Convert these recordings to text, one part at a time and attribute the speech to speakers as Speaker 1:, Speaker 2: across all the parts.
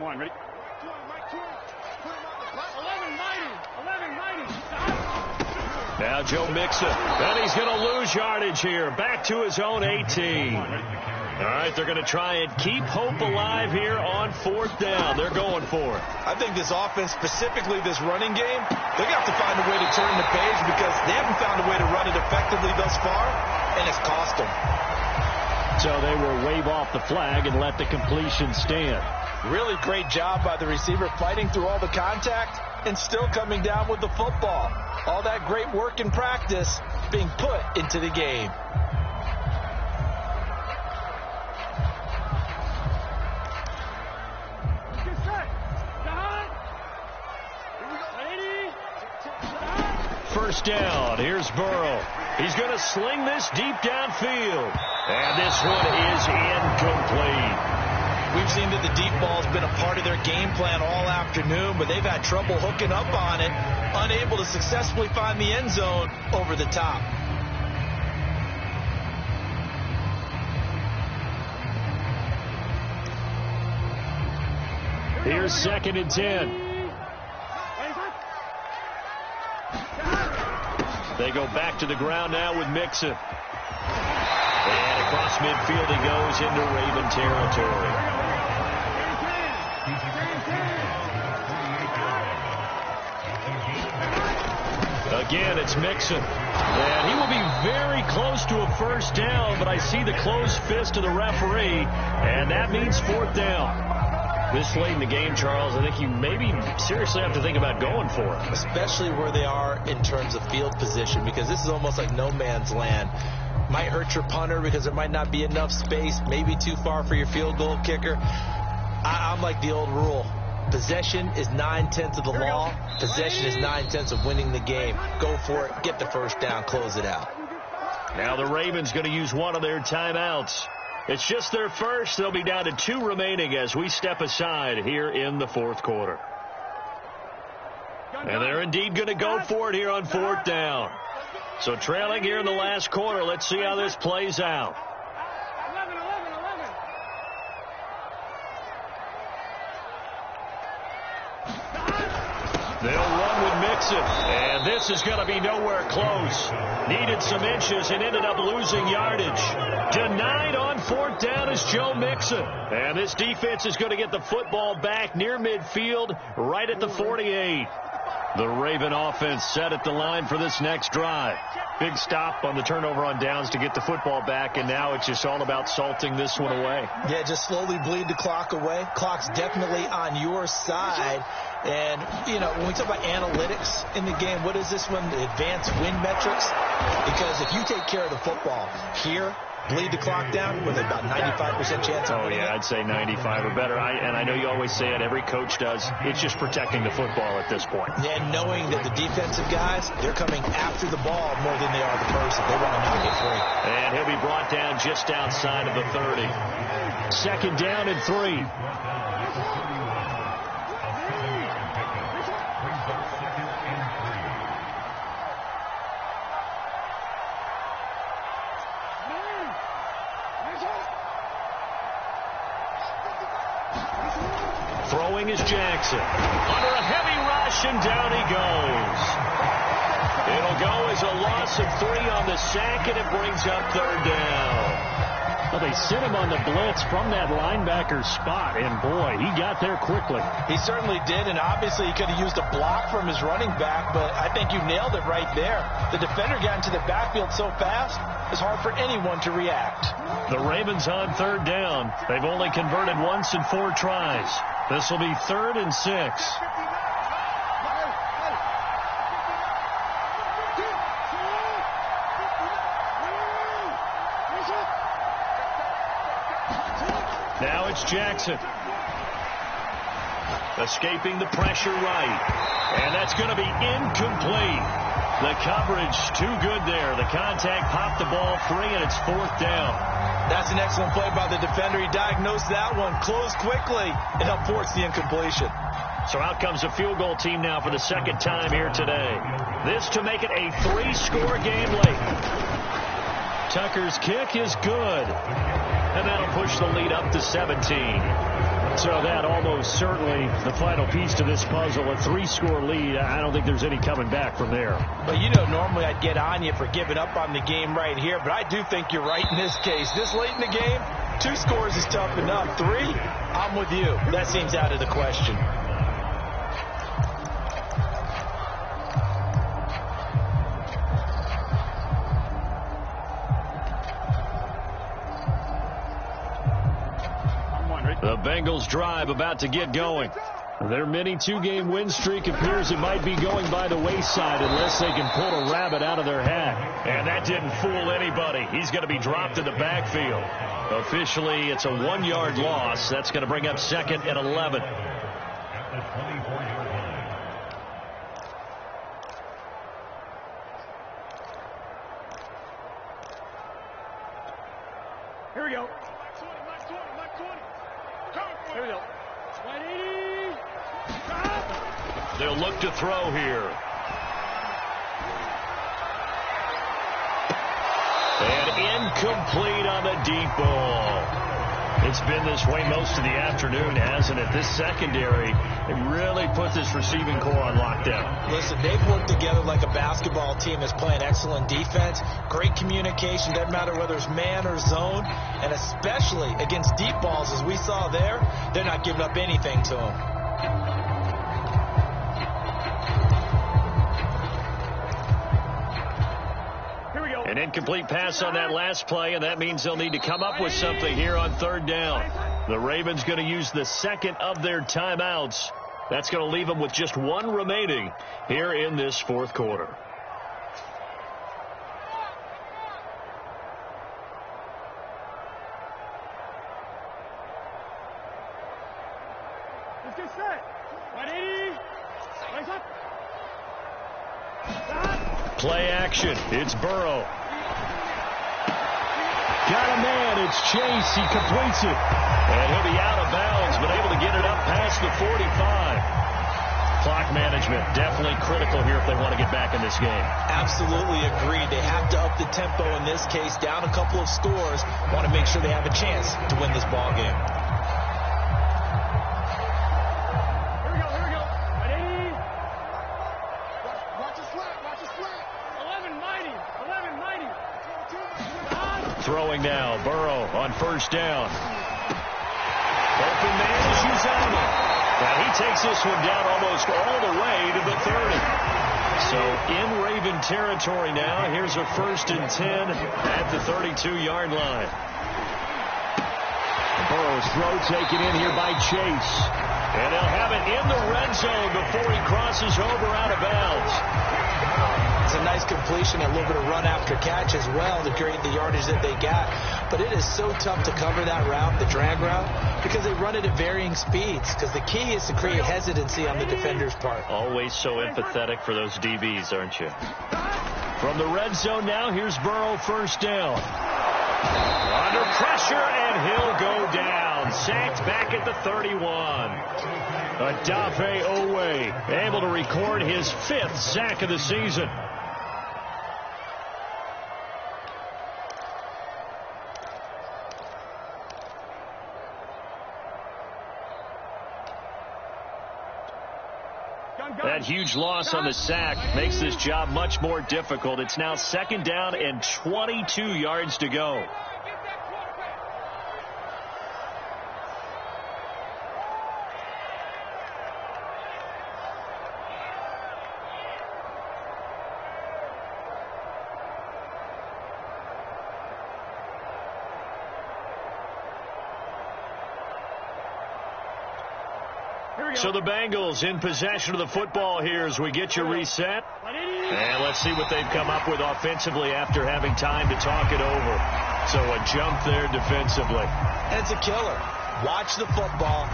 Speaker 1: One, ready?
Speaker 2: Now Joe Mixon. And he's going to lose yardage here. Back to his own 18. All right, they're going to try and keep hope alive here on 4th down. They're going for it.
Speaker 3: I think this offense, specifically this running game, they're going to have to find a way to turn the page because they haven't found a way to run it effectively thus far, and it's cost them.
Speaker 2: So they will wave off the flag and let the completion stand.
Speaker 3: Really great job by the receiver fighting through all the contact and still coming down with the football. All that great work in practice being put into the game.
Speaker 2: First down. Here's Burrow. He's going to sling this deep downfield. And this one is incomplete.
Speaker 3: We've seen that the deep ball's been a part of their game plan all afternoon, but they've had trouble hooking up on it, unable to successfully find the end zone over the top.
Speaker 2: Here's 2nd and 10. They go back to the ground now with Mixon. And across midfield he goes into Raven territory. Again, it's Mixon. And he will be very close to a first down, but I see the closed fist of the referee, and that means 4th down. This late in the game, Charles, I think you maybe seriously have to think about going for it.
Speaker 3: Especially where they are in terms of field position, because this is almost like no man's land. Might hurt your punter because there might not be enough space, maybe too far for your field goal kicker. I'm like the old rule. Possession is 9/10 of the law. Possession is 9/10 of winning the game. Go for it. Get the first down. Close it out.
Speaker 2: Now the Ravens going to use one of their timeouts. It's just their first. They'll be down to 2 remaining as we step aside here in the 4th quarter. And they're indeed going to go for it here on 4th down. So trailing here in the last quarter. Let's see how this plays out. They'll run with Mixon, and this is going to be nowhere close. Needed some inches and ended up losing yardage. Denied on 4th down is Joe Mixon. And this defense is going to get the football back near midfield, right at the 48. The Raven offense set at the line for this next drive. Big stop on the turnover on downs to get the football back, and now it's just all about salting this one away.
Speaker 3: Yeah, just slowly bleed the clock away. Clock's definitely on your side. And, you know, when we talk about analytics in the game, what is this one? The advanced win metrics? Because if you take care of the football here, bleed the clock down with about 95% chance of winning.
Speaker 2: I'd say 95 or better. And I know you always say it, every coach does. It's just protecting the football at this point.
Speaker 3: Yeah, and knowing that the defensive guys, they're coming after the ball more than they are the person. They want to knock it free.
Speaker 2: And he'll be brought down just outside of the 30. 2nd down and 3. Throwing is Jackson. Under a heavy rush, and down he goes. It'll go as a loss of 3 on the sack, and it brings up 3rd down. Well, they sent him on the blitz from that linebacker spot, and boy, he got there quickly.
Speaker 3: He certainly did, and obviously he could have used a block from his running back, but I think you nailed it right there. The defender got into the backfield so fast, it's hard for anyone to react.
Speaker 2: The Ravens on 3rd down. They've only converted once in 4 tries. This will be 3rd and 6. Now it's Jackson. Escaping the pressure right. And that's going to be incomplete. The coverage too good there. The contact popped the ball free, and it's 4th down.
Speaker 3: That's an excellent play by the defender. He diagnosed that one, closed quickly, and helped force the incompletion.
Speaker 2: So out comes a field goal team now for the 2nd time here today. This to make it a 3-score game late. Tucker's kick is good. And that'll push the lead up to 17. So that almost certainly the final piece to this puzzle, a 3-score lead. I don't think there's any coming back from there.
Speaker 3: But, normally I'd get on you for giving up on the game right here, but I do think you're right in this case. This late in the game, 2 scores is tough enough. 3, I'm with you. That seems out of the question.
Speaker 2: The Bengals drive about to get going. Their mini 2-game win streak appears it might be going by the wayside unless they can pull a rabbit out of their hat. And that didn't fool anybody. He's going to be dropped in the backfield. Officially, it's a 1-yard loss. That's going to bring up 2nd and 11.
Speaker 1: Here we go. Here we go. 180. Stop.
Speaker 2: They'll look to throw here. And incomplete on the deep ball. It's been this way most of the afternoon, hasn't it? This secondary, it really put this receiving core on lockdown.
Speaker 3: Listen, they've worked together like a basketball team that's playing excellent defense. Great communication, doesn't matter whether it's man or zone. And especially against deep balls, as we saw there, they're not giving up anything to them.
Speaker 2: An incomplete pass on that last play, and that means they'll need to come up with something here on 3rd down. The Ravens going to use the 2nd of their timeouts. That's going to leave them with just 1 remaining here in this 4th quarter.
Speaker 1: Let's get set. 180. Rise up. Stop.
Speaker 2: Play action. It's Burrow. Got a man. It's Chase. He completes it. And he'll be out of bounds, but able to get it up past the 45. Clock management definitely critical here if they want to get back in this game.
Speaker 3: Absolutely agreed. They have to up the tempo in this case, down a couple of scores. Want to make sure they have a chance to win this ball game.
Speaker 1: Here we go. 180. Watch the slant. 11 mighty.
Speaker 2: Throwing now. Burrow on 1st down. Open man is Uzomah. Now he takes this one down almost all the way to the 30. So in Raven territory now. Here's a 1st and 10 at the 32-yard line. Burrow's throw taken in here by Chase. And they'll have it in the red zone before he crosses over out of bounds.
Speaker 3: It's a nice completion, a little bit of run after catch as well to create the yardage that they got. But it is so tough to cover that route, the drag route, because they run it at varying speeds. Because the key is to create hesitancy on the defender's part.
Speaker 2: Always so empathetic for those DBs, aren't you? From the red zone now, here's Burrow 1st down. Under pressure, and he'll go down. Sacked back at the 31. Odafe Oweh able to record his 5th sack of the season. That huge loss on the sack makes this job much more difficult. It's now 2nd down and 22 yards to go. So the Bengals in possession of the football here as we get you reset. And let's see what they've come up with offensively after having time to talk it over. So a jump there defensively.
Speaker 3: It's a killer. Watch the football.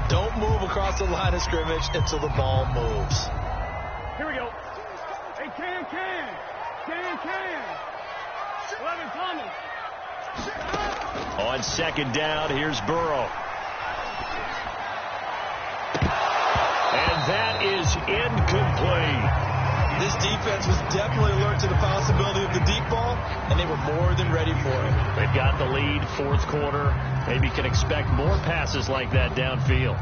Speaker 3: Don't move across the line of scrimmage until the ball moves.
Speaker 1: Here we go. Hey, can. 11 Thomas.
Speaker 2: On 2nd down, here's Burrow. And that is incomplete.
Speaker 3: This defense was definitely alert to the possibility of the deep ball, and they were more than ready for it.
Speaker 2: They've got the lead, fourth quarter. Maybe can expect more passes like that downfield.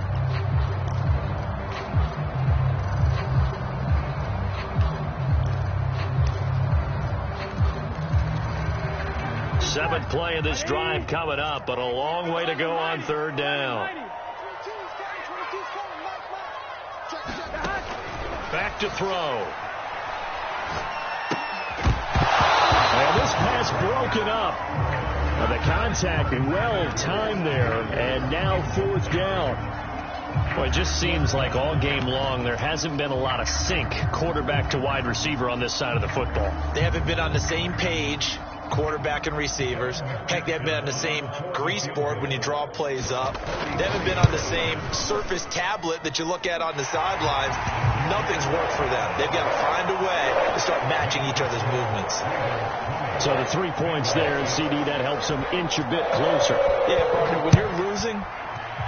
Speaker 2: Seventh play of this drive coming up, but a long way to go on third down. Back to throw. And this pass broken up. The contact well timed there, and now fourth down. Well, it just seems like all game long there hasn't been a lot of sync quarterback to wide receiver on this side of the football.
Speaker 3: They haven't been on the same page, quarterback and receivers. Heck, they haven't been on the same grease board when you draw plays up. They haven't been on the same surface tablet that you look at on the sidelines. Nothing's worked for them. They've got to find a way to start matching each other's movements.
Speaker 2: So the 3 points there, and CD, that helps them inch a bit closer.
Speaker 3: Yeah, partner, when you're losing,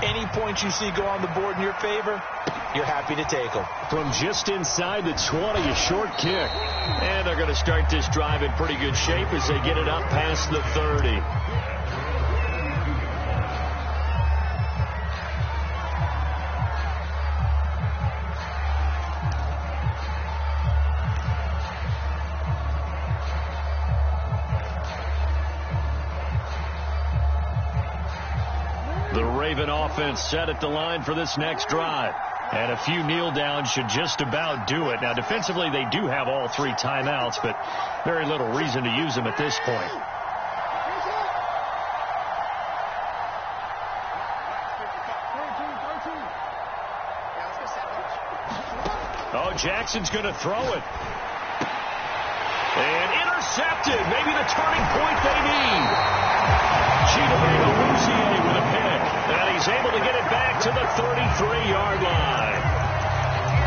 Speaker 3: any points you see go on the board in your favor, you're happy to take them.
Speaker 2: From just inside the 20, a short kick. And they're going to start this drive in pretty good shape as they get it up past the 30. The Raven offense set at the line for this next drive. And a few kneel downs should just about do it. Now, defensively, they do have all 3 timeouts, but very little reason to use them at this point. Oh, Jackson's going to throw it. And intercepted. Maybe the turning point they need. Chidobe Awuzie with a pick. And he's able to get it back to the 33-yard line.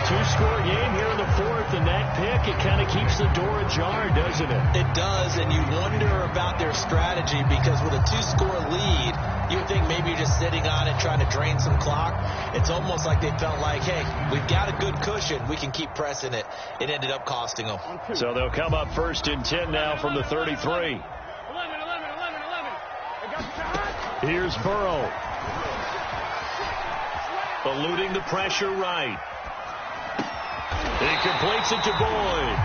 Speaker 2: 2-score game here in the fourth, and that pick, it kind of keeps the door ajar, doesn't it?
Speaker 3: It does, and you wonder about their strategy because with a 2-score lead, you would think maybe you're just sitting on it trying to drain some clock. It's almost like they felt like, hey, we've got a good cushion. We can keep pressing it. It ended up costing them.
Speaker 2: So they'll come up 1st and 10 now from the 33.
Speaker 1: 11.
Speaker 2: Here's Burrow. Eluding the pressure right. He completes it to Boyd.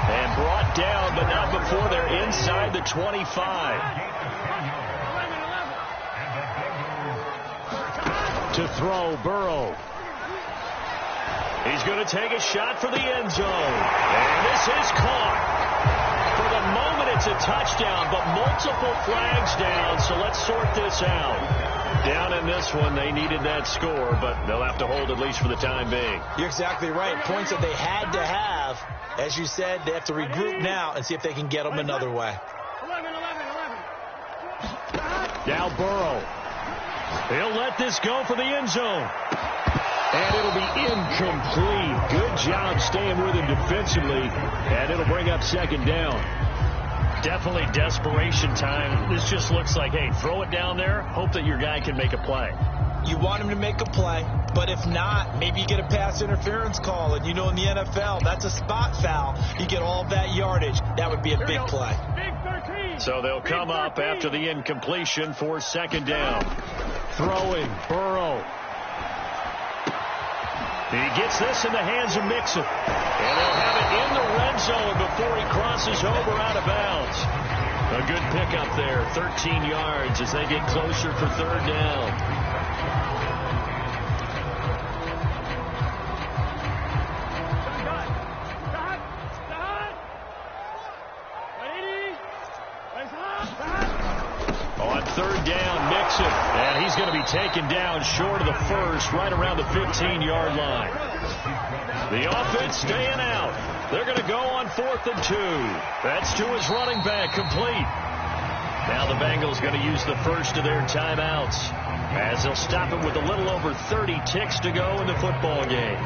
Speaker 2: And brought down, but not before they're inside the 25. To throw, Burrow. He's going to take a shot for the end zone. And this is caught. For the moment, it's a touchdown, but multiple flags down, so let's sort this out. Down in this one, they needed that score, but they'll have to hold at least for the time being.
Speaker 3: You're exactly right. Points that they had to have. As you said, they have to regroup now and see if they can get them another way.
Speaker 1: 11.
Speaker 2: Now Burrow. He'll let this go for the end zone. And it'll be incomplete. Good job staying with him defensively. And it'll bring up 2nd down. Definitely desperation time. This just looks like, hey, throw it down there. Hope that your guy can make a play.
Speaker 3: You want him to make a play, but if not, maybe you get a pass interference call. And you know in the NFL, that's a spot foul. You get all that yardage. That would be a big play.
Speaker 1: Big 13.
Speaker 2: So they'll come up after the incompletion for 2nd down. Throwing, Burrow. He gets this in the hands of Mixon. And they'll have it in the red zone before he crosses over out of bounds. A good pickup there, 13 yards as they get closer for 3rd down. On 3rd down, Mixon. And he's going to be taken down short of the first, right around the 15-yard line. The offense staying out. They're going to go on 4th and 2. That's to his running back, complete. Now the Bengals going to use the first of their timeouts as they'll stop it with a little over 30 ticks to go in the football game.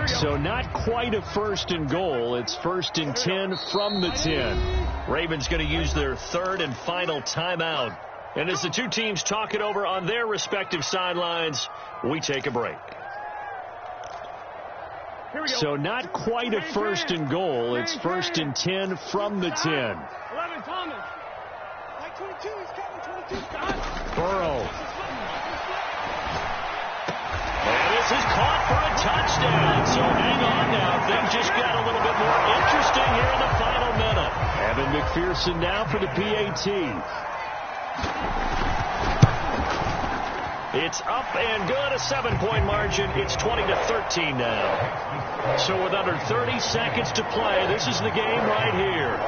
Speaker 2: So not quite a 1st and goal. It's 1st and 10 from the 10. Ravens going to use their 3rd and final timeout And as the two teams talk it over on their respective sidelines, we take a break. So not quite a first and goal. It's first and 10 from the 10.
Speaker 1: 11, Thomas. Like 22, he's coming, 22.
Speaker 2: Burrow. And this is caught for a touchdown. So hang on now. Things just got a little bit more interesting here in the final minute. Evan McPherson now for the PAT. It's up and good, a 7-point margin. It's 20-13 now. So with under 30 seconds to play, this is the game right here.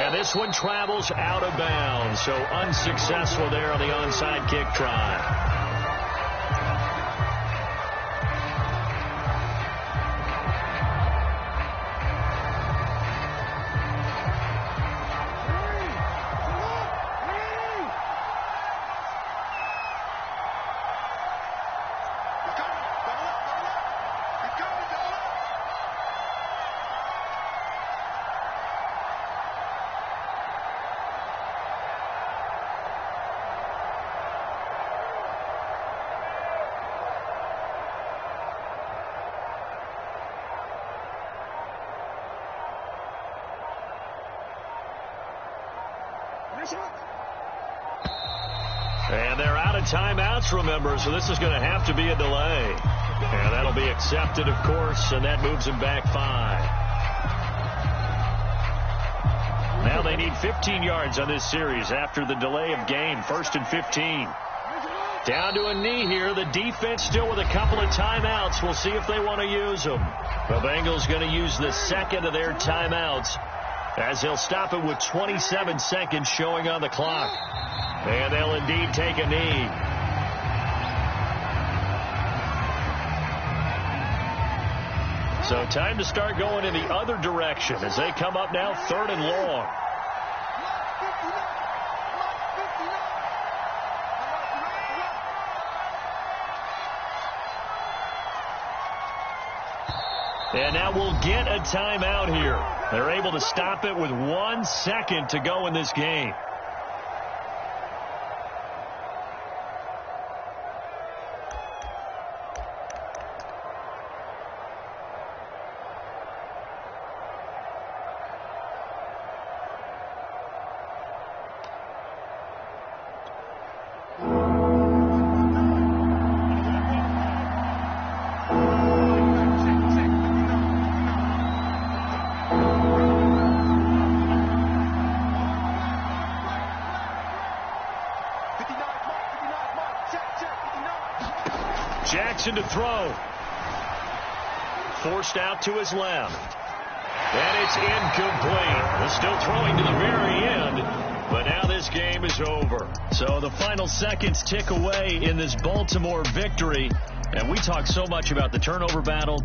Speaker 2: And this one travels out of bounds, so unsuccessful there on the onside kick try. And they're out of timeouts, remember, so this is going to have to be a delay. And that'll be accepted, of course, and that moves them back 5. Now they need 15 yards on this series after the delay of game. 1st and 15. Down to a knee here. The defense still with a couple of timeouts. We'll see if they want to use them. The Bengals going to use the second of their timeouts, as they'll stop it with 27 seconds showing on the clock. And they'll indeed take a knee. So time to start going in the other direction as they come up now 3rd and long. And now we'll get a timeout here. They're able to stop it with 1 second to go in this game. Jackson to throw. Forced out to his left. And it's incomplete. They're still throwing to the very end, but now this game is over. So the final seconds tick away in this Baltimore victory. And we talk so much about the turnover battle.